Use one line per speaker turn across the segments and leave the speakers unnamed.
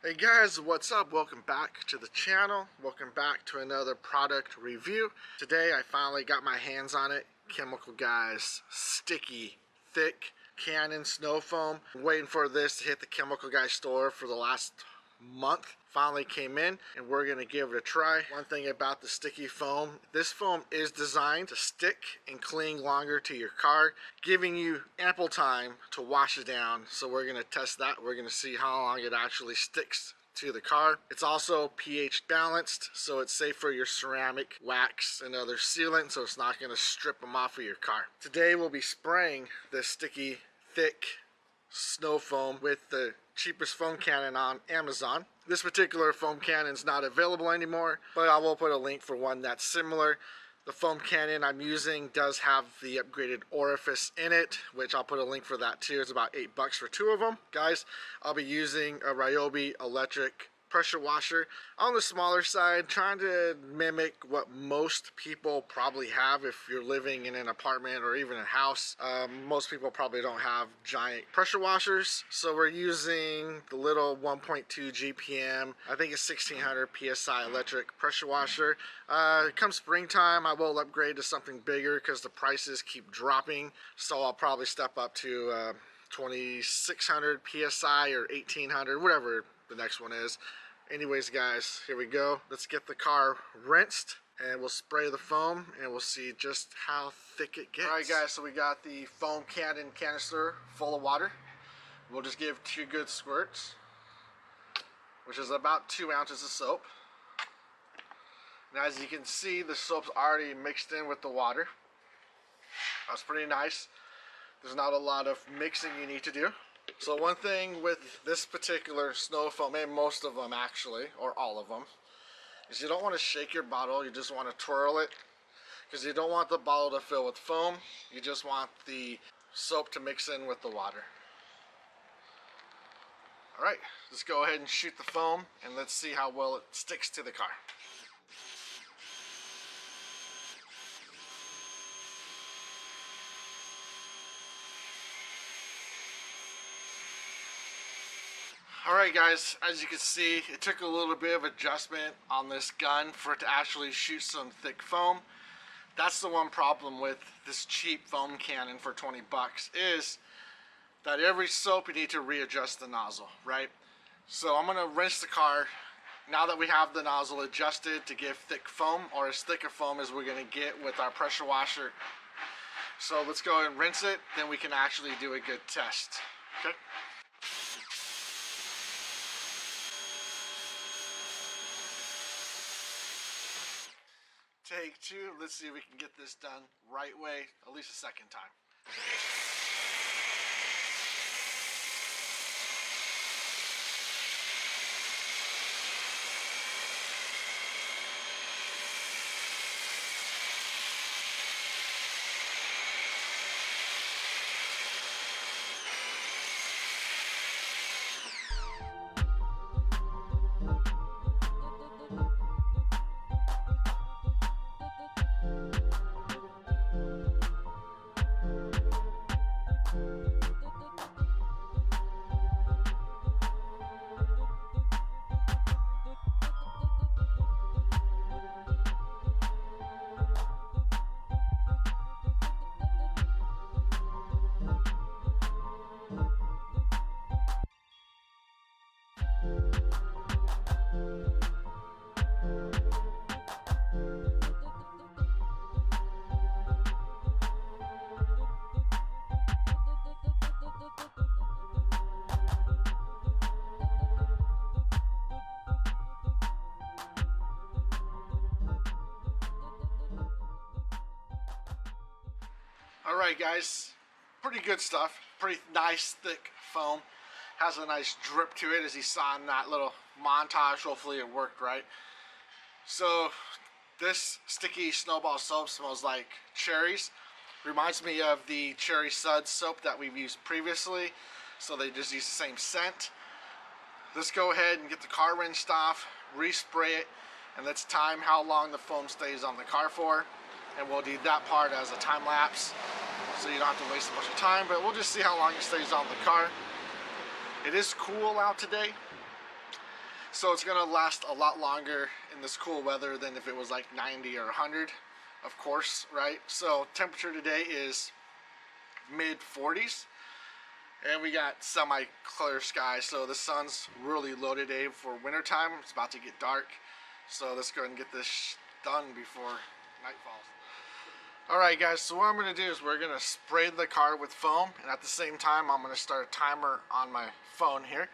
Hey guys, what's up? Welcome back to the channel. Welcome back to another product review. Today I finally got my hands on it. Chemicalguys sticky, thick Canon snow foam. I'm waiting for this to hit the Chemicalguys store for the last month. Finally came in and we're gonna give it a try. One thing about the sticky foam, this foam is designed to stick and cling longer to your car, giving you ample time to wash it down. So we're gonna test that. We're gonna see how long it actually sticks to the car. It's also pH balanced, so it's safe for your ceramic, wax, and other sealant, so it's not gonna strip them off of your car. Today we'll be spraying this sticky, thick snow foam with the cheapest foam cannon on Amazon. This particular foam cannon is not available anymore, but I will put a link for one that's similar. The foam cannon I'm using does have the upgraded orifice in it, which I'll put a link for that too. It's about $8 for two of them. Guys, I'll be using a Ryobi electric pressure washer on the smaller side, trying to mimic what most people probably have if you're living in an apartment or even a house. Most people probably don't have giant pressure washers, so we're using the little 1.2 GPM, I think it's 1600 PSI electric pressure washer. Come springtime, I will upgrade to something bigger because the prices keep dropping, so I'll probably step up to 2600 PSI or 1800, whatever the next one is. Anyways guys, here we go. Let's get the car rinsed and we'll spray the foam and we'll see just how thick it gets. Alright guys, so we got the foam cannon canister full of water. We'll just give 2 good squirts, which is about 2 ounces of soap. And as you can see, the soap's already mixed in with the water. That's pretty nice. There's not a lot of mixing you need to do. So one thing with this particular snow foam, and most of them actually, or all of them, is you don't want to shake your bottle, you just want to twirl it, because you don't want the bottle to fill with foam, you just want the soap to mix in with the water. Alright, let's go ahead and shoot the foam, and let's see how well it sticks to the car. Alright guys, as you can see, it took a little bit of adjustment on this gun for it to actually shoot some thick foam. That's the one problem with this cheap foam cannon for 20 bucks, is that every soap you need to readjust the nozzle, right? So I'm going to rinse the car now that we have the nozzle adjusted to give thick foam, or as thick a foam as we're going to get with our pressure washer. So let's go ahead and rinse it, then we can actually do a good test, okay? Take 2, let's see if we can get this done right way, at least a second time. Alright guys, pretty good stuff, pretty nice thick foam, has a nice drip to it as you saw in that little montage. Hopefully it worked right. So this sticky snowball soap smells like cherries, reminds me of the cherry suds soap that we've used previously, so they just use the same scent. Let's go ahead and get the car rinsed off, respray it, and let's time how long the foam stays on the car for. And we'll do that part as a time lapse, so you don't have to waste a bunch of time, but we'll just see how long it stays on the car. It is cool out today. So it's gonna last a lot longer in this cool weather than if it was like 90 or 100, of course, right? So temperature today is mid 40s, and we got semi-clear skies, so the sun's really low today for winter time. It's about to get dark, so let's go ahead and get this done before night falls. Alright guys, so what I'm going to do is we're going to spray the car with foam, and at the same time I'm going to start a timer on my phone here,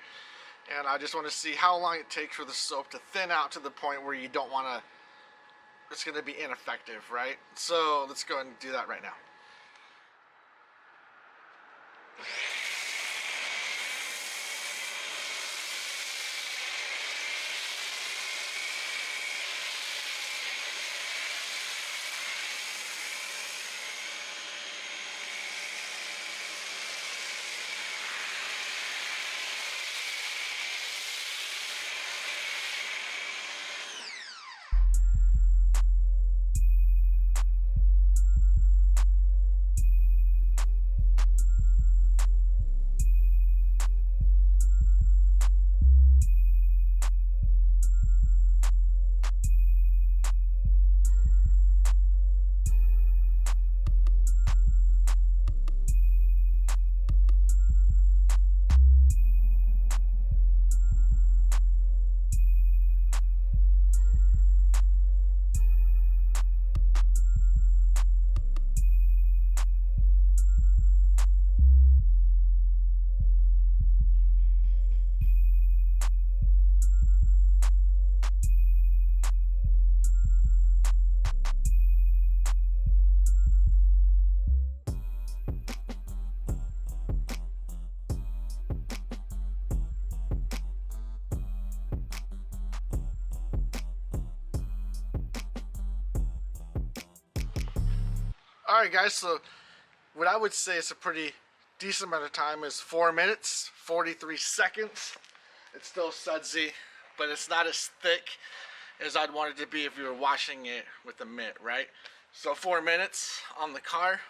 and I just want to see how long it takes for the soap to thin out to the point where you don't want to, it's going to be ineffective, right? So let's go ahead and do that right now. Alright guys, so what I would say is a pretty decent amount of time is 4 minutes, 43 seconds. It's still sudsy, but it's not as thick as I'd want it to be if you were washing it with a mitt, right? So 4 minutes on the car,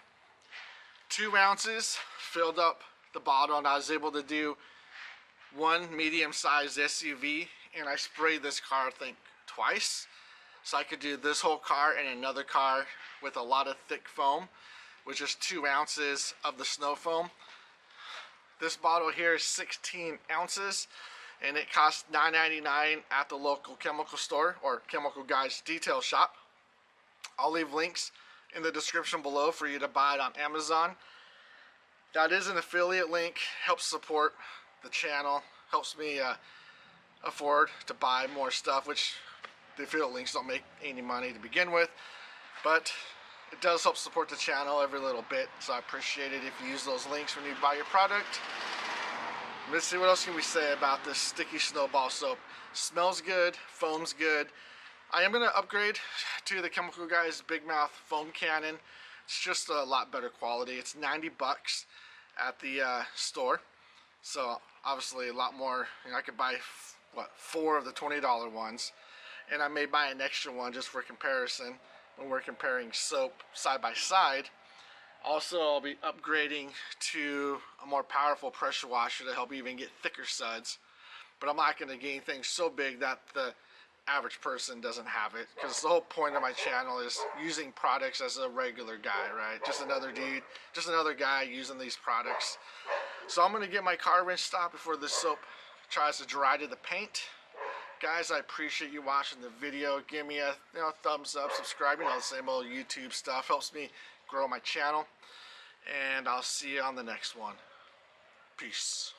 2 ounces, filled up the bottle, and I was able to do one medium-sized SUV, and I sprayed this car, I think, twice. So I could do this whole car and another car with a lot of thick foam, which is 2 ounces of the snow foam. This bottle here is 16 ounces, and it costs $9.99 at the local chemical store or Chemical Guys detail shop. I'll leave links in the description below for you to buy it on Amazon. That is an affiliate link, helps support the channel, helps me afford to buy more stuff, which the affiliate links don't make any money to begin with, but it does help support the channel every little bit, so I appreciate it if you use those links when you buy your product. Let's see, what else can we say about this sticky snowball soap. Smells good, foam's good. I am going to upgrade to the Chemical Guys Big Mouth foam cannon. It's just a lot better quality. It's 90 bucks at the store, so obviously a lot more. You know, I could buy 4 of the $20 ones, and I may buy an extra one just for comparison when we're comparing soap side by side. Also, I'll be upgrading to a more powerful pressure washer to help even get thicker suds, but I'm not going to get anything so big that the average person doesn't have it, because the whole point of my channel is using products as a regular guy, right? Just another dude, just another guy using these products. So I'm going to get my car rinsed out before this soap tries to dry to the paint. Guys, I appreciate you watching the video. Give me a thumbs up, subscribe, the same old YouTube stuff. Helps me grow my channel. And I'll see you on the next one. Peace.